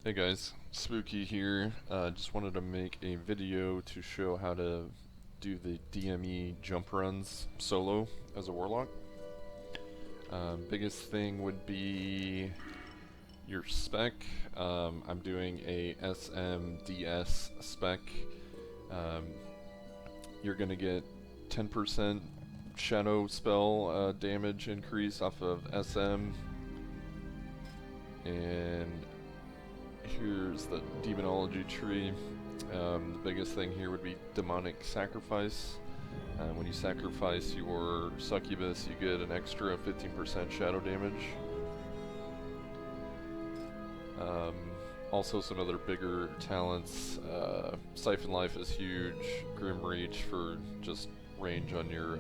Hey guys, Spooky here. Just wanted to make a video to show how to do the DME jump runs solo as a Warlock. Biggest thing would be your spec. I'm doing a SMDS spec. Um, you're going to get 10% shadow spell damage increase off of SM, and here's the demonology tree. The biggest thing here would be demonic sacrifice. When you sacrifice your succubus, you get an extra 15% shadow damage. Also some other bigger talents. Siphon Life is huge. Grim Reach for just range on your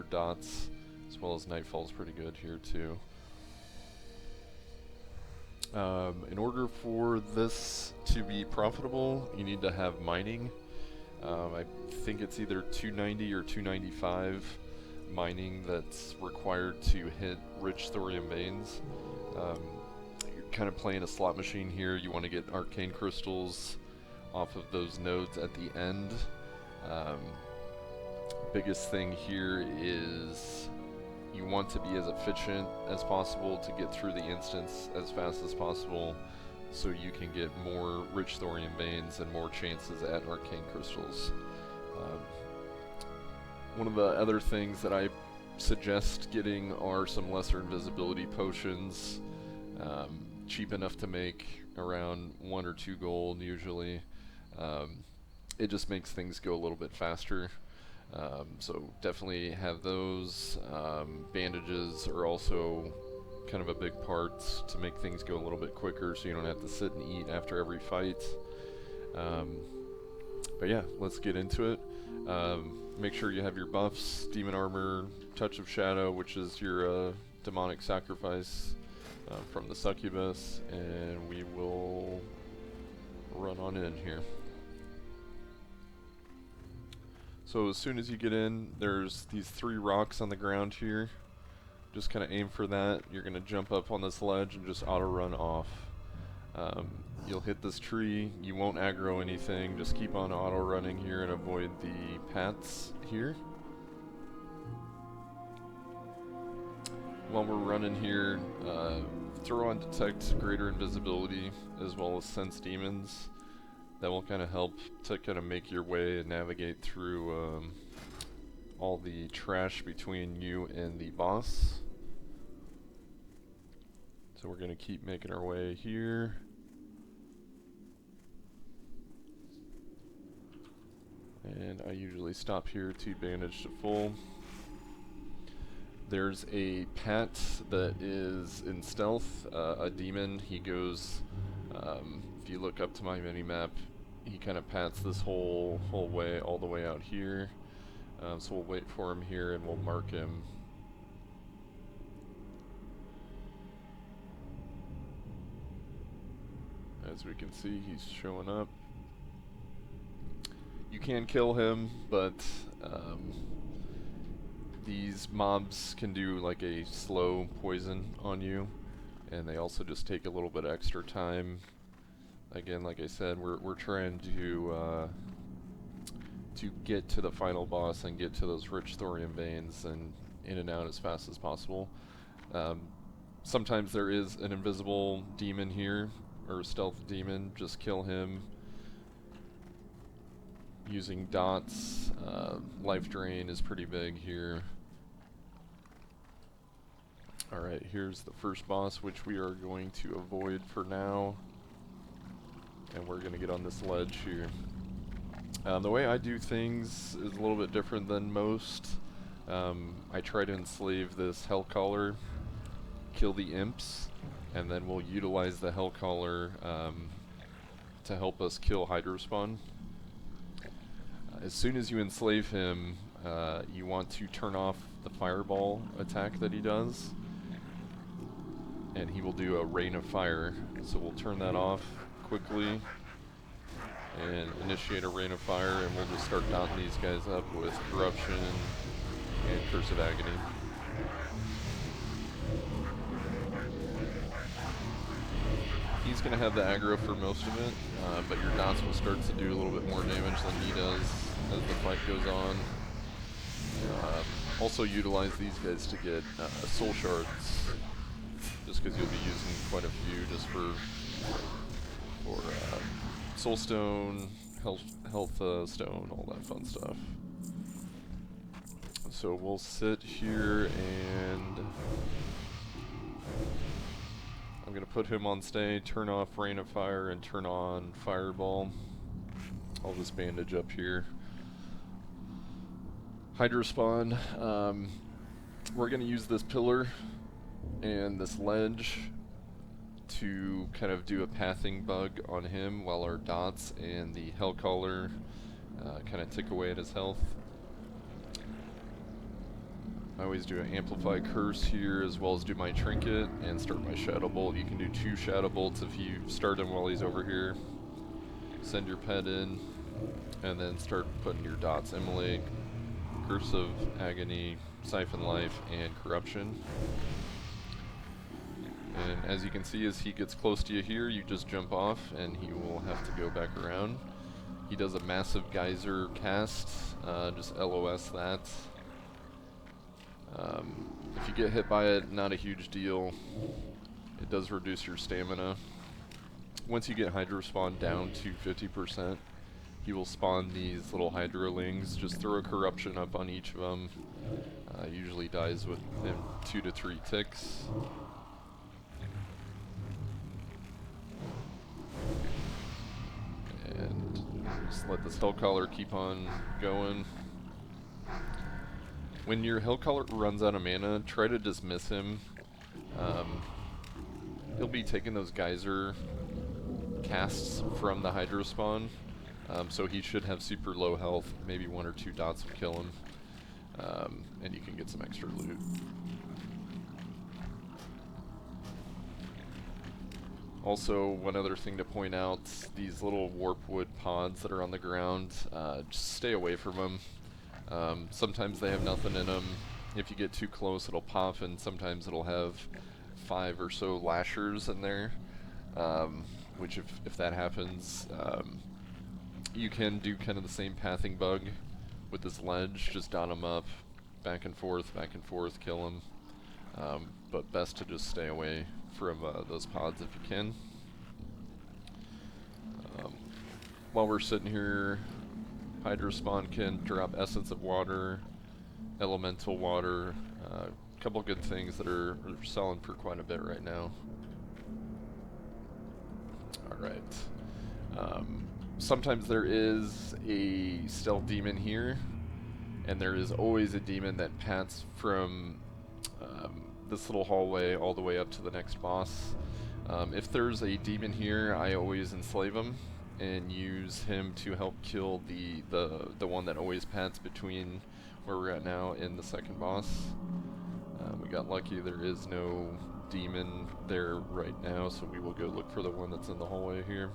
dots, as well as Nightfall's pretty good here too. In order for this to be profitable, you need to have mining. I think it's either 290 or 295 mining that's required to hit rich thorium veins. You're kind of playing a slot machine here. You want to get Arcane Crystals off of those nodes at the end. Biggest thing here is you want to be as efficient as possible to get through the instance as fast as possible, so you can get more rich thorium veins and more chances at arcane crystals. One of the other things that I suggest getting are some lesser invisibility potions, cheap enough to make, around 1 or 2 gold usually. It just makes things go a little bit faster. So definitely have those. Bandages are also kind of a big part to make things go a little bit quicker, so you don't have to sit and eat after every fight. But yeah, let's get into it. Make sure you have your buffs: Demon Armor, Touch of Shadow, which is your demonic sacrifice from the succubus, and we will run on in here. So as soon as you get in, there's these 3 rocks on the ground here. Just kind of aim for that. You're going to jump up on this ledge and just auto run off. You'll hit this tree. You won't aggro anything. Just keep on auto running here and avoid the paths here. While we're running here, throw on Detect Greater Invisibility as well as Sense Demons. That will kind of help to kind of make your way and navigate through all the trash between you and the boss. So we're going to keep making our way here. And I usually stop here to bandage to full. There's a Pat that is in stealth, a demon. He goes, if you look up to my mini-map, he kind of pats this whole way, all the way out here. So we'll wait for him here and we'll mark him. As we can see, he's showing up. You can kill him, but these mobs can do like a slow poison on you, and they also just take a little bit extra time. Again, like I said, we're trying to get to the final boss and get to those rich thorium veins and in and out as fast as possible. Sometimes there is an invisible demon here, or stealth demon. Just kill him using dots. Life drain is pretty big here. Alright, here's the first boss, which we are going to avoid for now. And we're going to get on this ledge here. The way I do things is a little bit different than most. I try to enslave this Hellcaller, kill the imps, and then we'll utilize the Hellcaller to help us kill Hydrospawn. As soon as you enslave him, you want to turn off the fireball attack that he does, and he will do a rain of fire. So we'll turn that off quickly and initiate a rain of fire, and we'll just start dotting these guys up with Corruption and Curse of Agony. He's just going to have the aggro for most of it, but your dots will start to do a little bit more damage than he does as the fight goes on. Also utilize these guys to get soul shards, just because you'll be using quite a few just for soul stone, health stone, all that fun stuff. So we'll sit here and I'm going to put him on stay, turn off Rain of Fire, and turn on Fireball. I'll just bandage up here. Hydrospawn. We're going to use this pillar and this ledge to kind of do a pathing bug on him while our dots and the Hellcaller kind of tick away at his health. I always do an Amplify Curse here as well as do my Trinket and start my Shadow Bolt. You can do 2 Shadow Bolts if you start him while he's over here. Send your pet in and then start putting your dots. Immolate, Curse of Agony, Siphon Life, and Corruption. And as you can see, as he gets close to you here, you just jump off and he will have to go back around. He does a massive geyser cast, just LOS that. If you get hit by it, not a huge deal. It does reduce your stamina. Once you get Hydrospawn down to 50%, he will spawn these little Hydrolings. Just throw a Corruption up on each of them. Usually dies within 2 to 3 ticks. And just let this Hellcaller keep on going. When your Hellcaller runs out of mana, try to dismiss him. He'll be taking those geyser casts from the Hydrospawn, so he should have super low health. Maybe 1 or 2 dots will kill him, and you can get some extra loot. Also, one other thing to point out, these little warpwood pods that are on the ground, just stay away from them. Sometimes they have nothing in them. If you get too close, it'll pop, and sometimes it'll have 5 or so lashers in there, which if that happens, you can do kind of the same pathing bug with this ledge. Just dot them up, back and forth, kill them. But best to just stay away from those pods if you can. While we're sitting here, Hydrospawn can drop Essence of Water, Elemental Water, a couple good things that are selling for quite a bit right now. Alright. Sometimes there is a stealth demon here, and there is always a demon that pats from this little hallway all the way up to the next boss. If there's a demon here, I always enslave him and use him to help kill the one that always pats between where we're at now and the second boss. We got lucky, there is no demon there right now, so we will go look for the one that's in the hallway here.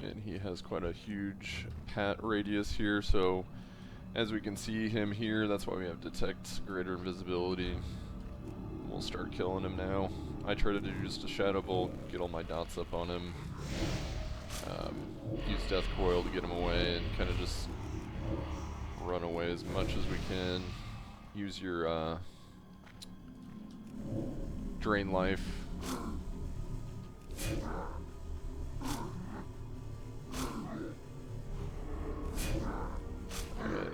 And he has quite a huge pat radius here, so as we can see him here, that's why we have detect greater invisibility. We'll start killing him now. I try to do just a Shadow Bolt, get all my dots up on him. Use Death Coil to get him away and kind of just run away as much as we can. Use your Drain Life.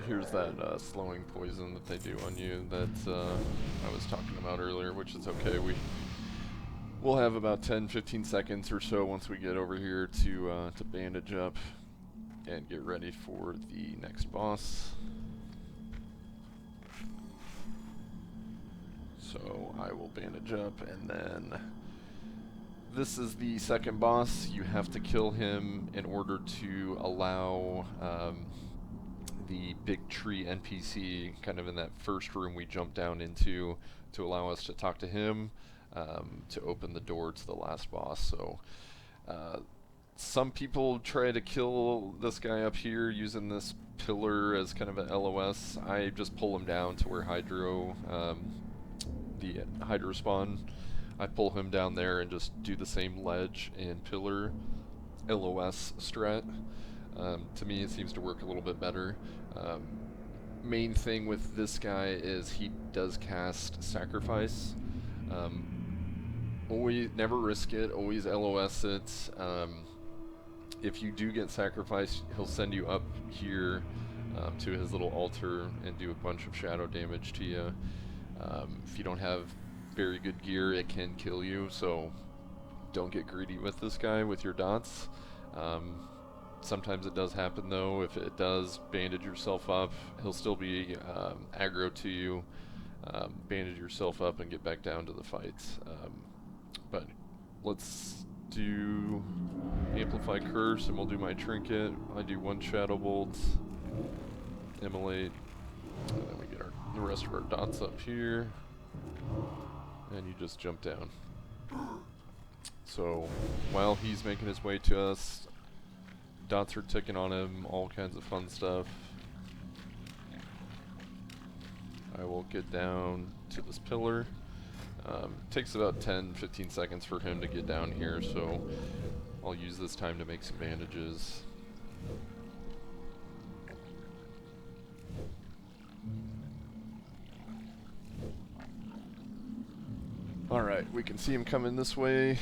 Here's that slowing poison that they do on you that I was talking about earlier, which is okay. We'll have about 10-15 seconds or so once we get over here to bandage up and get ready for the next boss. So I will bandage up, and then this is the second boss. You have to kill him in order to allow the big tree NPC kind of in that first room we jumped down into to allow us to talk to him, to open the door to the last boss. So some people try to kill this guy up here using this pillar as kind of an LOS. I just pull him down to where the Hydro spawn. I pull him down there and just do the same ledge and pillar LOS strat. To me, it seems to work a little bit better. Main thing with this guy is he does cast Sacrifice. Always, never risk it, always LOS it. If you do get sacrificed, he'll send you up here to his little altar and do a bunch of shadow damage to you. If you don't have very good gear, it can kill you, so don't get greedy with this guy with your dots. Sometimes it does happen though. If it does, bandage yourself up. He'll still be aggro to you. Bandage yourself up and get back down to the fight. But let's do Amplify Curse and we'll do my Trinket. I do 1 Shadow Bolt, Immolate, and then we get the rest of our dots up here. And you just jump down. So while he's making his way to us, dots are ticking on him, all kinds of fun stuff. I will get down to this pillar. It takes about 10-15 seconds for him to get down here, so I'll use this time to make some bandages. Alright, we can see him coming this way,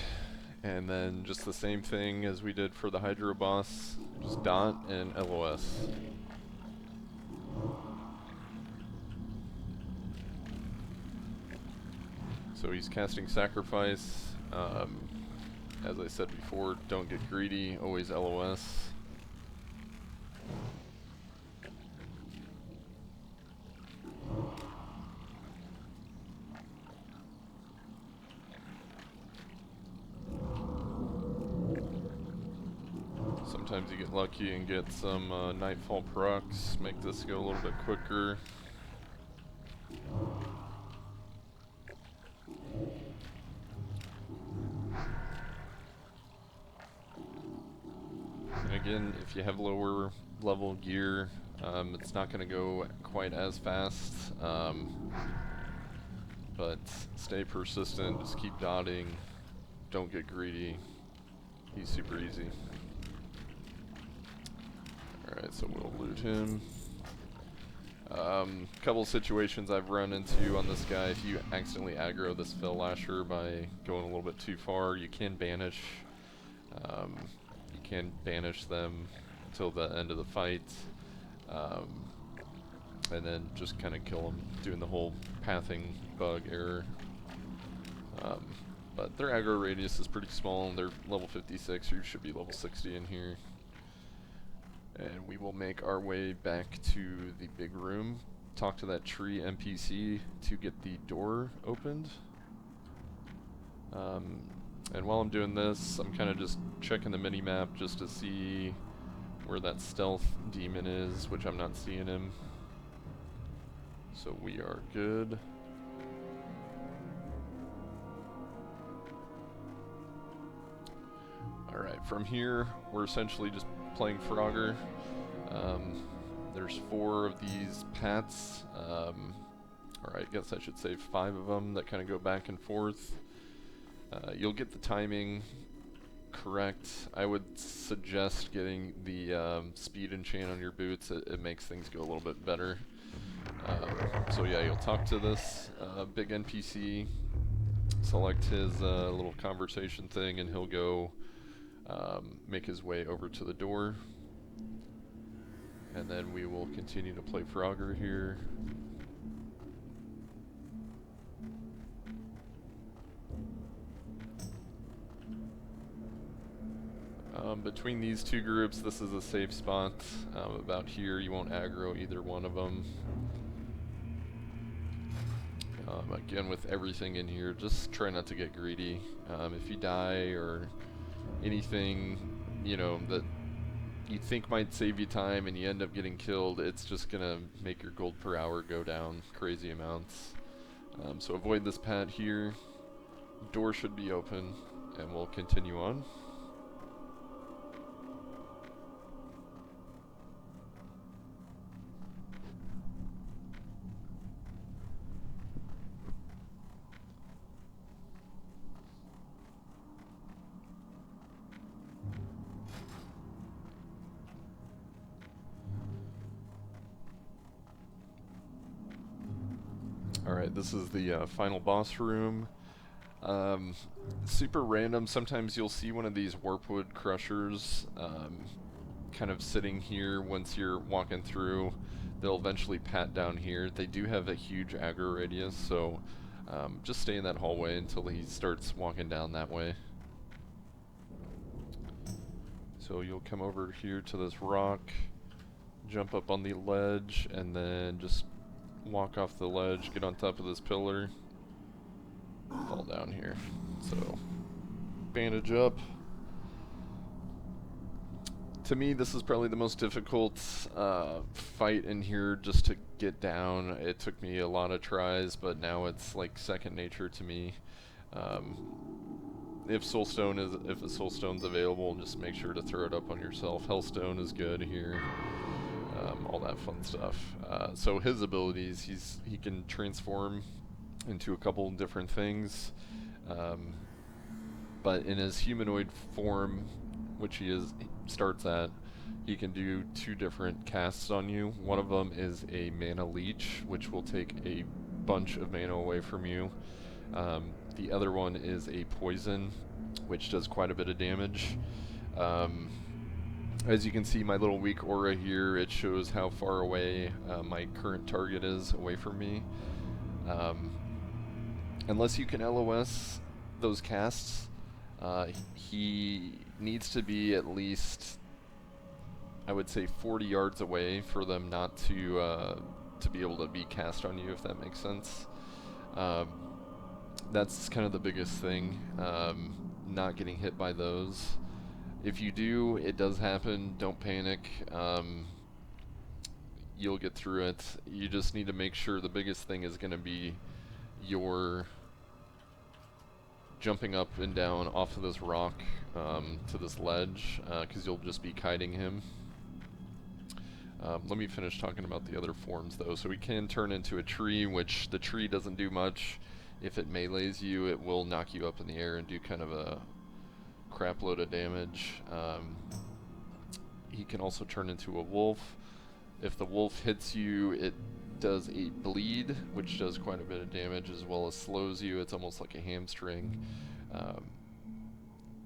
and then just the same thing as we did for the Hydro boss, just dot and LOS. So he's casting Sacrifice. As I said before, don't get greedy, always LOS. Sometimes you get lucky and get some Nightfall procs, make this go a little bit quicker. And again, if you have lower level gear, it's not going to go quite as fast, but stay persistent, just keep dotting, don't get greedy, he's super easy. Alright, so we'll loot him. Couple situations I've run into on this guy, if you accidentally aggro this Fell Lasher by going a little bit too far, you can banish. You can banish them until the end of the fight, and then just kind of kill them, doing the whole pathing bug error. But their aggro radius is pretty small, and they're level 56, or you should be level 60 in here. And we will make our way back to the big room, talk to that tree NPC to get the door opened. And while I'm doing this, I'm kind of just checking the mini-map just to see where that stealth demon is, which I'm not seeing him. So we are good. Alright, from here, we're essentially just playing Frogger. There's 4 of these paths, or I guess I should say 5 of them that kind of go back and forth. You'll get the timing correct. I would suggest getting the speed enchant on your boots. It makes things go a little bit better. So yeah, you'll talk to this big NPC, select his little conversation thing, and he'll go make his way over to the door. And then we will continue to play Frogger here. Between these 2 groups, this is a safe spot. About here, you won't aggro either one of them. Again, with everything in here, just try not to get greedy. If you die or anything, you know, that you think might save you time and you end up getting killed, it's just gonna make your gold per hour go down crazy amounts. So avoid this pad here. Door should be open, and we'll continue on. Alright, this is the final boss room. Super random. Sometimes you'll see one of these warpwood crushers kind of sitting here once you're walking through. They'll eventually pat down here. They do have a huge aggro radius, so just stay in that hallway until he starts walking down that way. So you'll come over here to this rock, jump up on the ledge, and then just walk off the ledge, get on top of this pillar, fall down here. So, bandage up. To me, this is probably the most difficult fight in here just to get down. It took me a lot of tries, but now it's like second nature to me. If a soulstone's available, just make sure to throw it up on yourself. Hellstone is good here. All that fun stuff. So his abilities, he can transform into a couple different things, but in his humanoid form, which he starts at, he can do 2 different casts on you. One of them is a mana leech, which will take a bunch of mana away from you. The other one is a poison, which does quite a bit of damage. As you can see, my little weak aura here, it shows how far away my current target is away from me. Unless you can LOS those casts, he needs to be at least, I would say, 40 yards away for them not to be able to be cast on you, if that makes sense. That's kind of the biggest thing, not getting hit by those. If you do, it does happen, don't panic. You'll get through it. You just need to make sure the biggest thing is going to be your jumping up and down off of this rock to this ledge, because you'll just be kiting him. Let me finish talking about the other forms though. So we can turn into a tree, which the tree doesn't do much. If it melees you, it will knock you up in the air and do kind of a crap load of damage. He can also turn into a wolf. If the wolf hits you, it does a bleed, which does quite a bit of damage, as well as slows you. It's almost like a hamstring.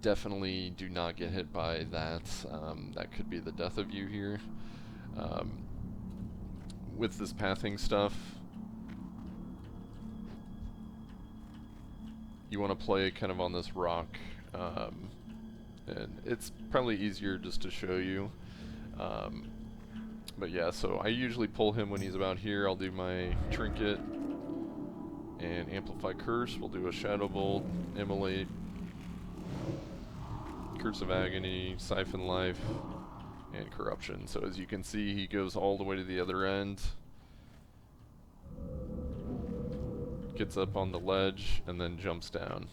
Definitely do not get hit by that. That could be the death of you here. With this pathing stuff, you want to play kind of on this rock, and it's probably easier just to show you. But yeah, so I usually pull him when he's about here. I'll do my trinket and amplify curse. We'll do a shadow bolt, immolate, curse of agony, siphon life, and corruption. So as you can see, he goes all the way to the other end, gets up on the ledge, and then jumps down.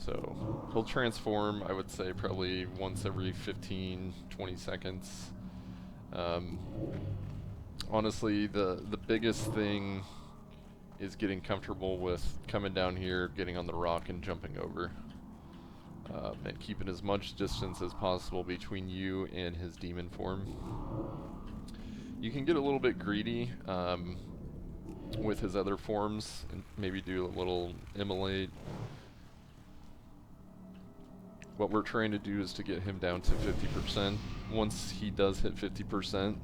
So he'll transform, I would say, probably once every 15-20 seconds. Honestly, the biggest thing is getting comfortable with coming down here, getting on the rock, and jumping over. And keeping as much distance as possible between you and his demon form. You can get a little bit greedy with his other forms, and maybe do a little immolate. What we're trying to do is to get him down to 50%. Once he does hit 50%,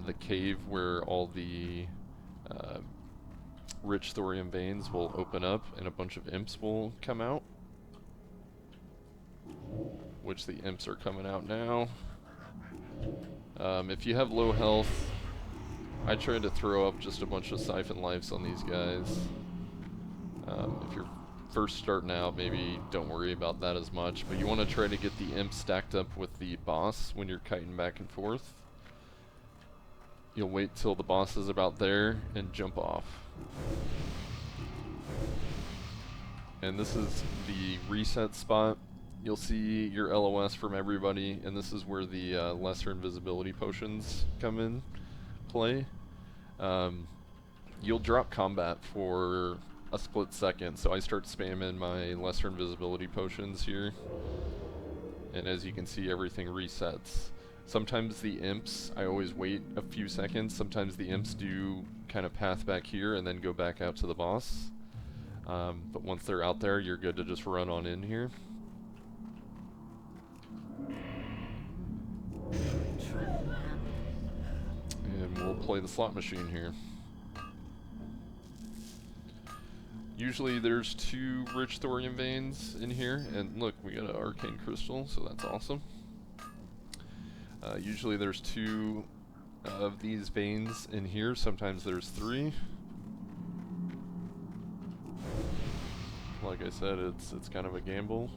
the cave where all the rich thorium veins will open up and a bunch of imps will come out. Which the imps are coming out now. If you have low health, I try to throw up just a bunch of siphon lives on these guys. If you're first starting out, maybe don't worry about that as much, but you want to try to get the imp stacked up with the boss when you're kiting back and forth. You'll wait till the boss is about there and jump off. And this is the reset spot. You'll see your LOS from everybody, and this is where the lesser invisibility potions come in play. You'll drop combat for a split second, so I start spamming my lesser invisibility potions here, and as you can see, everything resets. Sometimes the imps, I always wait a few seconds. Sometimes the imps do kind of path back here and then go back out to the boss. But once they're out there, you're good to just run on in here. And we'll play the slot machine here. Usually there's 2 rich thorium veins in here, and look, we got an Arcane Crystal, so that's awesome. Usually there's 2 of these veins in here, sometimes there's 3. Like I said, it's kind of a gamble.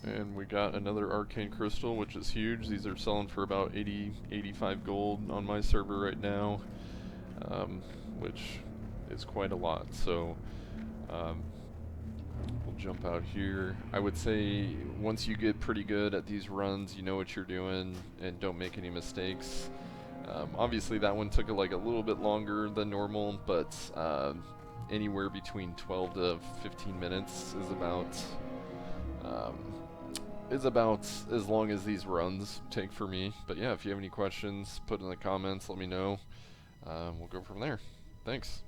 And we got another Arcane Crystal, which is huge. These are selling for about 85 gold on my server right now, which is quite a lot. So we'll jump out here. I would say once you get pretty good at these runs, you know what you're doing and don't make any mistakes. Obviously that one took like a little bit longer than normal, but anywhere between 12 to 15 minutes is about as long as these runs take for me. But yeah, if you have any questions, put in the comments, let me know. We'll go from there. Thanks.